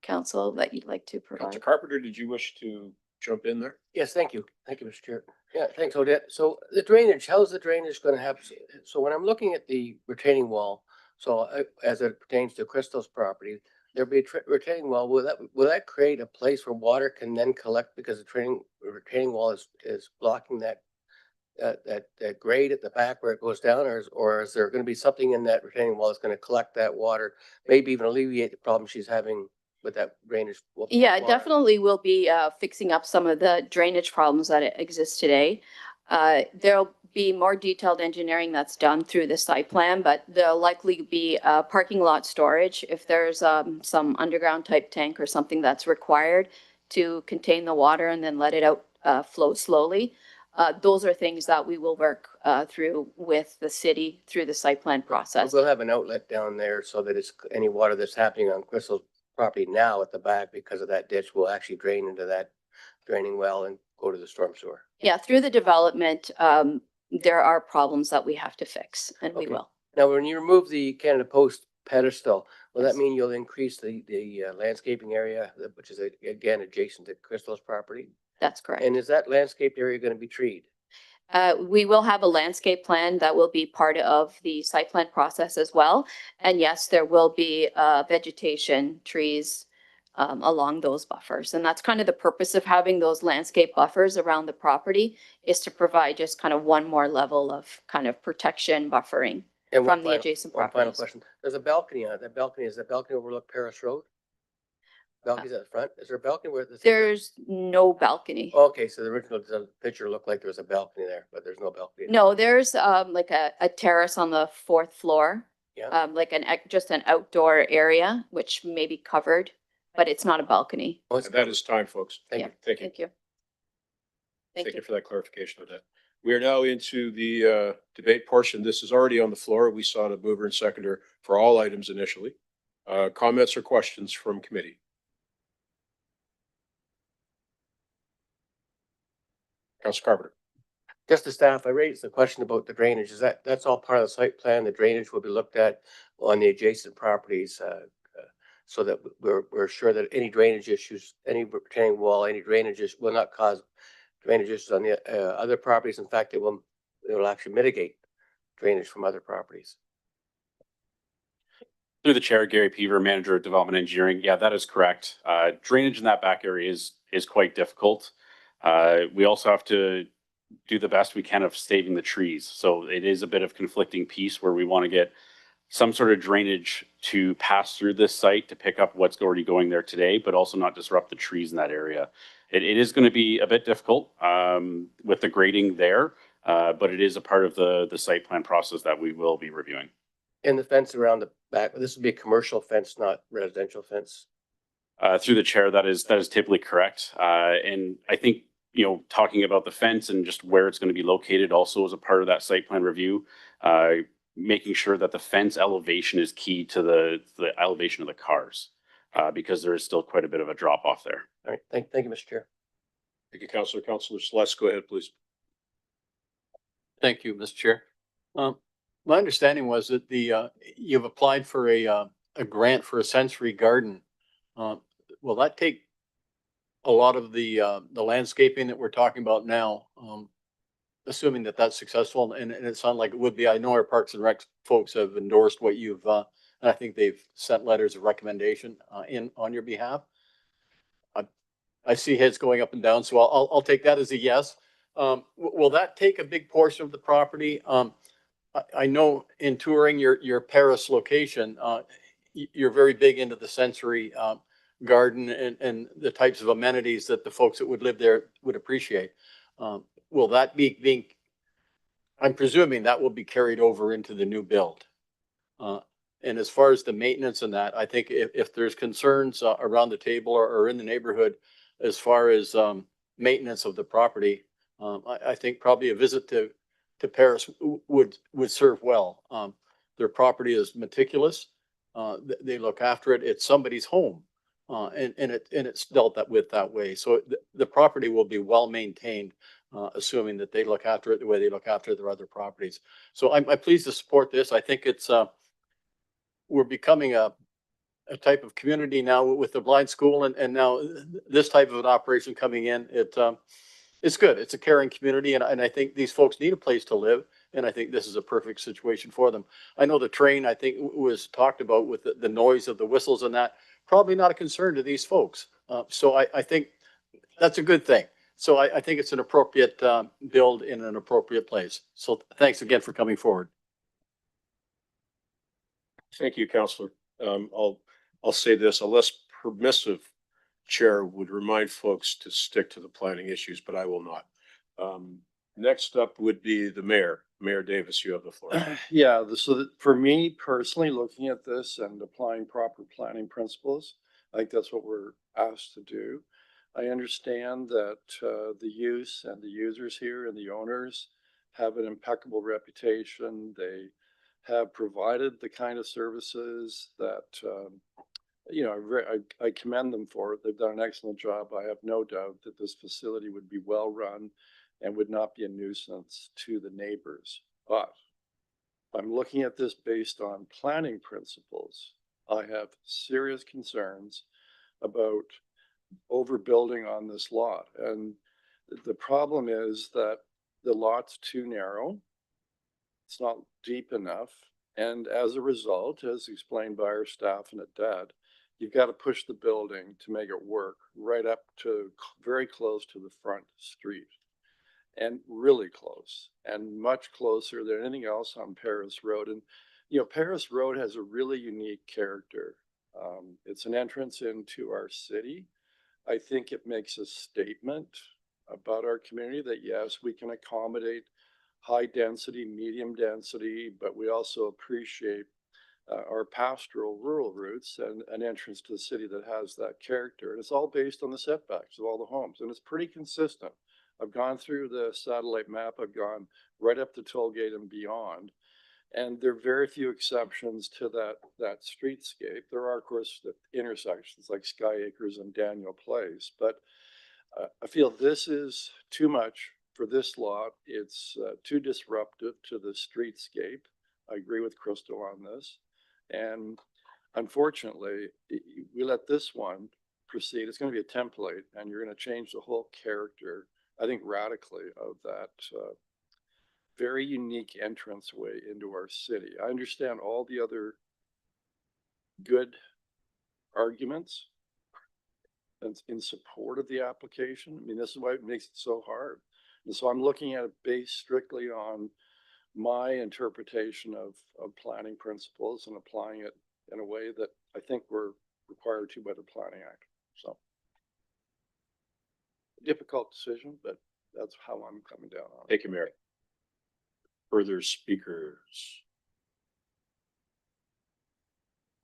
council that you'd like to provide? Councilor Carpenter, did you wish to jump in there? Yes, thank you. Thank you, Mr. Chair. Yeah, thanks, Odette. So the drainage, how's the drainage gonna happen? So when I'm looking at the retaining wall, so as it pertains to Crystal's property, there'll be a retaining wall. Will that create a place where water can then collect because the retaining wall is blocking that grade at the back where it goes down, or is there gonna be something in that retaining wall that's gonna collect that water, maybe even alleviate the problem she's having with that drainage? Yeah, water? definitely we'll be fixing up some of the drainage problems that exist today. There'll be more detailed engineering that's done through the site plan, but there'll likely be parking lot storage if there's some underground type tank or something that's required to contain the water and then let it out flow slowly. Those are things that we will work through with the city through the site plan process. We'll have an outlet down there so that it's any water that's happening on Crystal's property now at the back because of that ditch will actually drain into that draining well and go to the storm sewer. Yeah, through the development, there are problems that we have to fix, and we Okay. will. Now, when you remove the Canada Post pedestal, will Yes. that mean you'll increase the landscaping area, which is again adjacent to Crystal's property? That's correct. And is that landscaped area going to be treed? We will have a landscape plan that will be part of the site plan process as well. And yes, there will be vegetation, trees along those buffers. And that's kind of the purpose of having those landscape buffers around the property, is to provide just kind of one more level of kind of protection buffering And from the adjacent one final properties. question. There's a balcony on it. That balcony, is that balcony overlook Paris Road? Balcony's at the front? Is there a balcony where this? There's no balcony. Okay, so the original picture looked like there was a balcony there, but there's no balcony. No, there's like a terrace on the fourth floor. Yeah. Like just an outdoor area, which may be covered, but it's not a balcony. Oh, it's- And that is time, folks. Thank you. Thank you. Thank you. Thank Thank you you. for that clarification of that. We are now into the debate portion. This is already on the floor. We saw the mover and seconder for all items initially. Comments or questions from committee? Councilor Carpenter. Just the staff, I raised the question about the drainage. That's all part of the site plan? The drainage will be looked at on the adjacent properties, so that we're sure that any drainage issues, any retaining wall, any drainages will not cause drainage issues on the other properties. In fact, it will actually mitigate drainage from other properties. Through the chair, Gary Peaver, Manager of Development Engineering. Yeah, that is correct. Drainage in that back area is quite difficult. We also have to do the best we can of saving the trees. So it is a bit of conflicting piece where we want to get some sort of drainage to pass through this site to pick up what's already going there today, but also not disrupt the trees in that area. It is going to be a bit difficult with the grading there, but it is a part of the site plan process that we will be reviewing. And the fence around the back, this would be a commercial fence, not residential fence. Through the chair, that is typically correct. And I think, talking about the fence and just where it's going to be located also as a part of that site plan review, making sure that the fence elevation is key to the elevation of the cars, because there is still quite a bit of a drop off there. All right, thank you, Mr. Chair. Thank you, Councilor. Councilor Celeste, go ahead, please. Thank you, Mr. Chair. My understanding was that you've applied for a grant for a sensory garden. Will that take a lot of the landscaping that we're talking about now? Assuming that that's successful, and it sounds like it would be. I know our Parks and Rec folks have endorsed what you've, and I think they've sent letters of recommendation on your behalf. I see heads going up and down, so I'll take that as a yes. Will that take a big portion of the property? I know in touring your Paris location, you're very big into the sensory garden and the types of amenities that the folks that would live there would appreciate. Will that be I'm presuming that will be carried over into the new build. And as far as the maintenance and that, I think if there's concerns around the table or in the neighborhood, as far as maintenance of the property, I think probably a visit to Paris would serve well. Their property is meticulous. They look after it. It's somebody's home. And it's dealt with that way. So the property will be well maintained, assuming that they look after it the way they look after their other properties. So I'm pleased to support this. I think we're becoming a type of community now with the blind school and now this type of an operation coming in. it's good. It's a caring community and I think these folks need a place to live. And I think this is a perfect situation for them. I know the train, I think was talked about with the noise of the whistles and that, probably not a concern to these folks. So I think that's a good thing. So I think it's an appropriate, build in an appropriate place. So thanks again for coming forward. Thank you, Counselor. I'll say this, a less permissive chair would remind folks to stick to the planning issues, but I will not. Next up would be the mayor. Mayor Davis, you have the floor. Yeah, for me personally, looking at this and applying proper planning principles, I think that's what we're asked to do. I understand that the use and the users here and the owners have an impeccable reputation. They have provided the kind of services that, I commend them for it. They've done an excellent job. I have no doubt that this facility would be well run and would not be a nuisance to the neighbors. But I'm looking at this based on planning principles. I have serious concerns about overbuilding on this lot. And the problem is that the lot's too narrow. It's not deep enough. And as a result, as explained by our staff and Dad, you've got to push the building to make it work right up to very close to the front street. And really close, and much closer than anything else on Paris Road. And, Paris Road has a really unique character. It's an entrance into our city. I think it makes a statement about our community that yes, we can accommodate high density, medium density, but we also appreciate our pastoral rural roots and an entrance to the city that has that character. And it's all based on the setbacks of all the homes, and it's pretty consistent. I've gone through the satellite map. I've gone right up to Tollgate and beyond. And there are very few exceptions to that streetscape. There are, of course, the intersections like Sky Acres and Daniel Place. But I feel this is too much for this lot. It's too disruptive to the streetscape. I agree with Crystal on this. And unfortunately, we let this one proceed. It's going to be a template, and you're going to change the whole character, I think, radically, of that very unique entranceway into our city. I understand all the other good arguments and in support of the application. I mean, this is why it makes it so hard. And so I'm looking at it based strictly on my interpretation of planning principles and applying it in a way that I think we're required to by the Planning Act. So difficult decision, but that's how I'm coming down on it. Thank you, Mayor. Further speakers?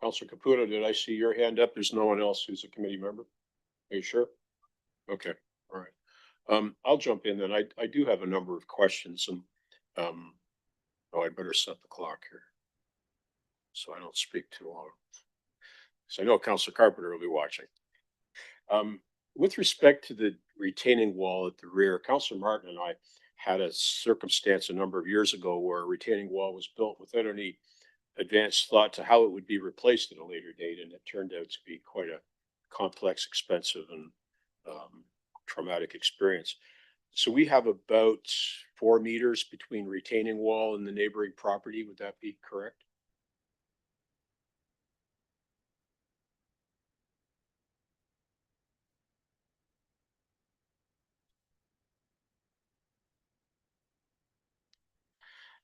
Councilor Caputo, did I see your hand up? There's no one else who's a committee member? Are you sure? Okay, all right. I'll jump in then. I do have a number of questions and I better set the clock here so I don't speak too long. So I know Councilor Carpenter will be watching. With respect to the retaining wall at the rear, Councilor Martin and I had a circumstance a number of years ago where a retaining wall was built without any advanced thought to how it would be replaced at a later date, and it turned out to be quite a complex, expensive, and traumatic experience. So we have about 4 meters between retaining wall and the neighboring property. Would that be correct?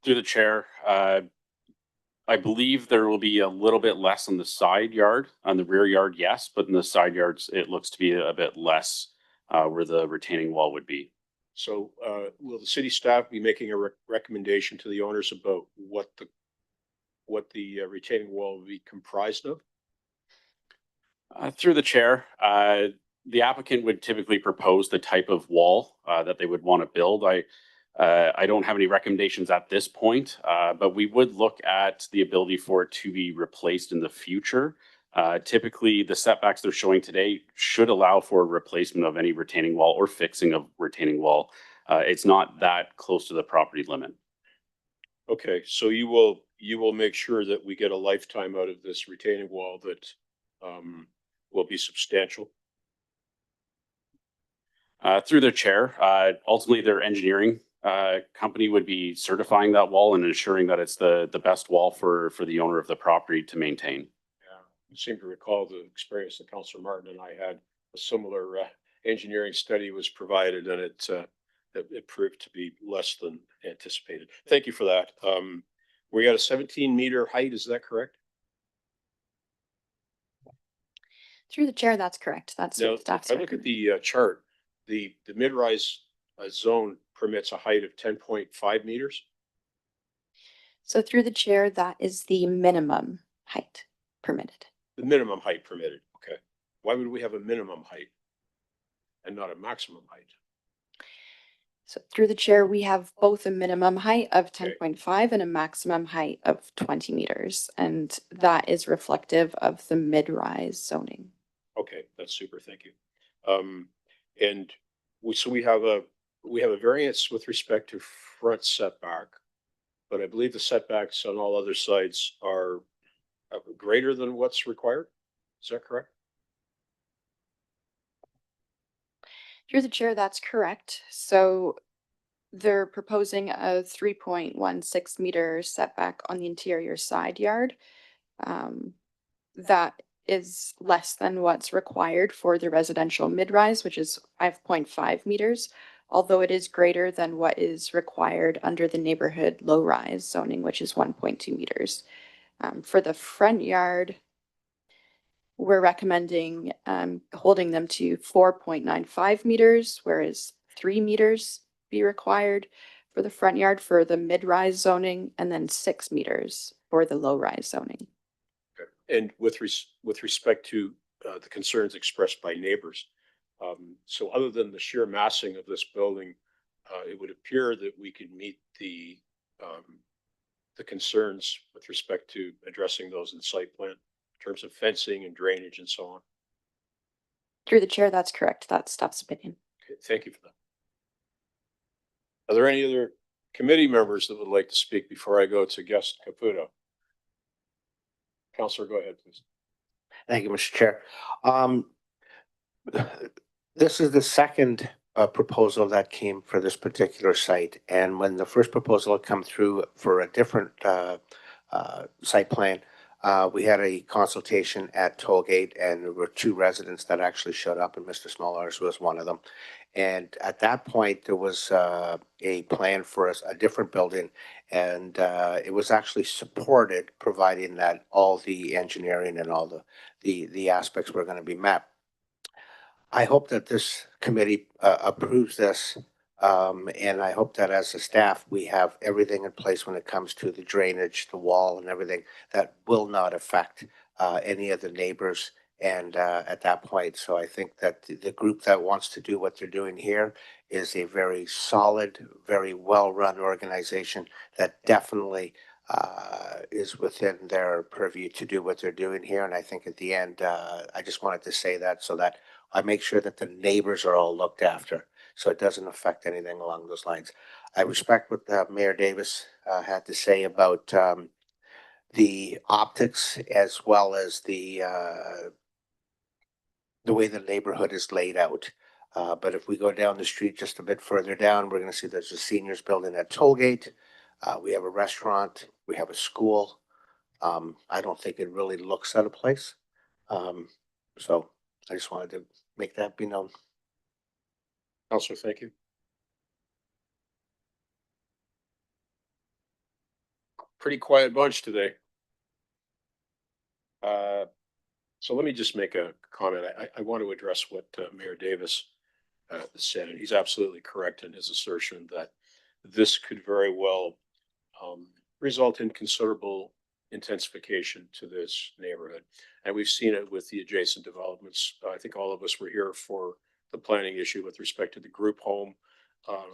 Through the chair, I believe there will be a little bit less on the side yard. On the rear yard, yes, but in the side yards, it looks to be a bit less where the retaining wall would be. So will the city staff be making a recommendation to the owners about what the retaining wall will be comprised of? Through the chair, the applicant would typically propose the type of wall that they would want to build. I don't have any recommendations at this point, but we would look at the ability for it to be replaced in the future. Typically, the setbacks they're showing today should allow for replacement of any retaining wall or fixing of retaining wall. It's not that close to the property limit. Okay, so you will make sure that we get a lifetime out of this retaining wall that will be substantial. Through their chair, ultimately their engineering company would be certifying that wall and ensuring that it's the best wall for the owner of the property to maintain. Yeah, I seem to recall the experience that Councilor Martin and I had. A similar engineering study was provided, and it proved to be less than anticipated. Thank you for that. We got a 17-meter height, is that correct? Through the chair, that's correct. That's Now, what staff's if I look at recommending. the chart, the mid-rise zone permits a height of 10.5 meters. So through the chair, that is the minimum height permitted. The minimum height permitted, okay. Why would we have a minimum height and not a maximum height? So through the chair, we have both a minimum height of Okay. 10.5 and a maximum height of 20 meters. And that is reflective of the mid-rise zoning. Okay, that's super, thank you. And we have a variance with respect to front setback, but I believe the setbacks on all other sides are greater than what's required. Is that correct? Through the chair, that's correct. So they're proposing a 3.16 meter setback on the interior side yard. That is less than what's required for the residential mid-rise, which is 5.5 meters, although it is greater than what is required under the neighborhood low-rise zoning, which is 1.2 meters. For the front yard, we're recommending holding them to 4.95 meters, whereas 3 meters be required for the front yard for the mid-rise zoning, and then 6 meters for the low-rise zoning. Okay. And with respect to the concerns expressed by neighbors, so other than the sheer massing of this building, it would appear that we could meet the concerns with respect to addressing those in site plan in terms of fencing and drainage and so on. Through the chair, that's correct. That's staff's opinion. Okay, thank you for that. Are there any other committee members that would like to speak before I go to guest Caputo? Counselor, go ahead, please. Thank you, Mr. Chair. This is the second proposal that came for this particular site. And when the first proposal had come through for a different site plan, we had a consultation at Tollgate, and there were 2 residents that actually showed up, and Mr. Smallars was one of them. And at that point, there was a plan for a different building, and it was actually supported, providing that all the engineering and all the aspects were going to be met. I hope that this committee approves this, and I hope that as a staff, we have everything in place when it comes to the drainage, the wall, and everything that will not affect any of the neighbors. And at that point, so I think that the group that wants to do what they're doing here is a very solid, very well-run organization that definitely is within their purview to do what they're doing here. And I think at the end, I just wanted to say that so that I make sure that the neighbors are all looked after, so it doesn't affect anything along those lines. I respect what Mayor Davis had to say about the optics, as well as the way the neighborhood is laid out. But if we go down the street just a bit further down, we're going to see there's a seniors building at Tollgate. We have a restaurant. We have a school. I don't think it really looks out of place. So I just wanted to make that be known. Counselor, thank you. Pretty quiet bunch today. So let me just make a comment. I want to address what Mayor Davis said, and he's absolutely correct in his assertion that this could very well result in considerable intensification to this neighborhood. And we've seen it with the adjacent developments. I think all of us were here for the planning issue with respect to the group home.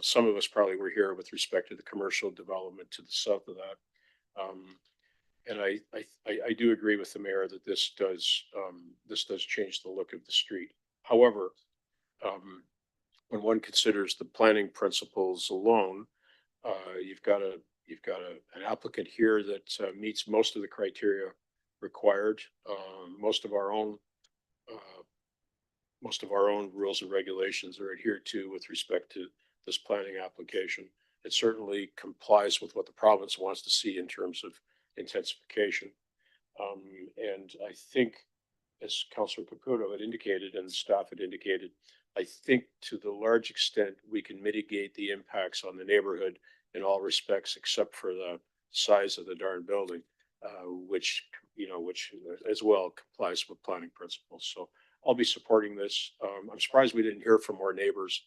Some of us probably were here with respect to the commercial development to the south of that. And I do agree with the mayor that this does change the look of the street. However, when one considers the planning principles alone, you've got an applicant here that meets most of the criteria required. Most of our own most of our own rules and regulations are adhered to with respect to this planning application. It certainly complies with what the province wants to see in terms of intensification. And I think, as Councillor Caputo had indicated and staff had indicated, I think to the large extent, we can mitigate the impacts on the neighborhood in all respects, except for the size of the darn building, which as well complies with planning principles. So I'll be supporting this. I'm surprised we didn't hear from more neighbors,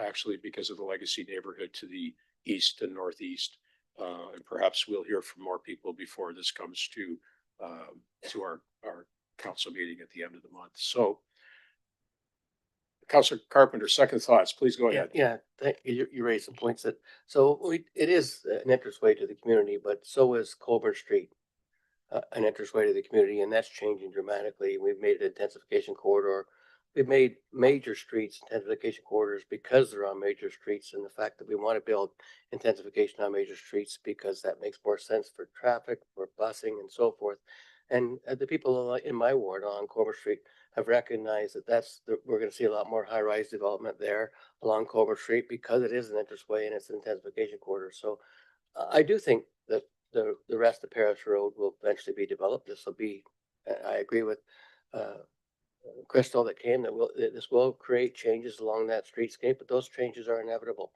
actually, because of the legacy neighborhood to the east and northeast. And perhaps we'll hear from more people before this comes to our council meeting at the end of the month. So Councillor Carpenter, second thoughts, please go ahead. Yeah, thank you. You raised some points that, it is an entranceway to the community, but so is Colburn Street. An entranceway to the community, and that's changing dramatically. We've made an intensification corridor. We've made major streets intensification corridors because they're on major streets, and the fact that we want to build intensification on major streets because that makes more sense for traffic, for busing and so forth. And the people in my ward on Colburn Street have recognized that we're going to see a lot more high-rise development there along Colburn Street because it is an entranceway and it's an intensification corridor. So I do think that the rest of Paris Road will eventually be developed. This will be, I agree with Crystal that came, this will create changes along that streetscape, but those changes are inevitable.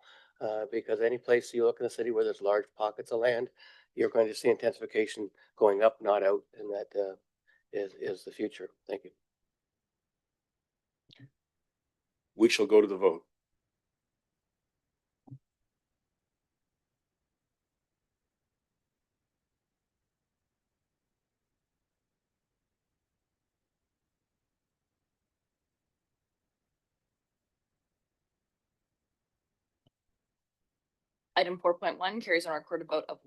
Because any place you look in the city where there's large pockets of land, you're going to see intensification going up, not out, and that is the future. Thank you. We shall go to the vote. Item 4.1 carries on a recorded vote of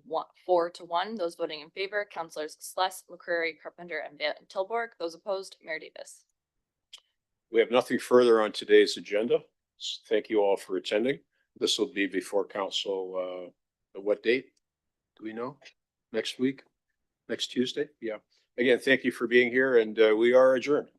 4-1. Those voting in favor, Councilors Sless, McCreary, Carpenter, and Van Tilburg. Those opposed, Mayor Davis. We have nothing further on today's agenda. Thank you all for attending. This will be before council, what date? Do we know? Next week? Next Tuesday? Yeah. Again, thank you for being here, and we are adjourned.